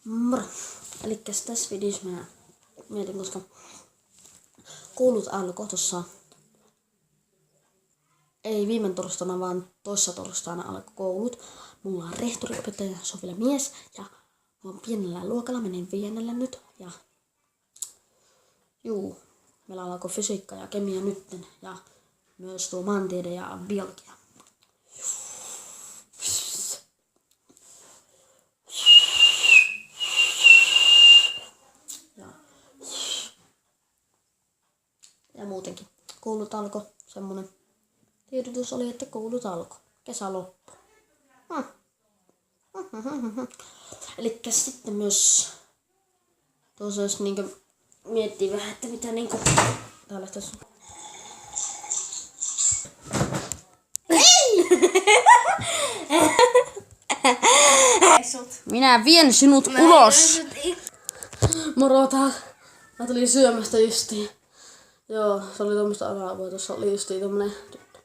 Moro. Elikkäs tässä videossa mä mietin, koska koulut alkoi tossa, ei viime torstaina, vaan toissa torstaina alkoi koulut. Mulla on rehtoriopettaja, se on vielä mies, ja mä oon pienellä luokalla, menen 5. nyt, ja meillä alkoi fysiikka ja kemia nytten, ja myös tuo maantiede ja biologia. Ja muutenkin koulut alkoi, semmonen tiedotus oli, että koulut alkoi, kesä loppu. Elikkä sitten myös tuossa jos niinkö miettii vähän, että mitä niinkö tää lähtäis. Minä vien sinut ulos! Moro tää. Mä tulin syömästä justiin. Joo, se oli tommoista aravaa, tuossa oli justiin tommonen tyttö.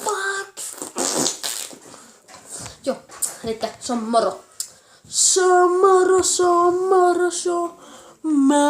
Fuck! Joo, elikkä se on moro. Se on moro, se on moro, se on moro.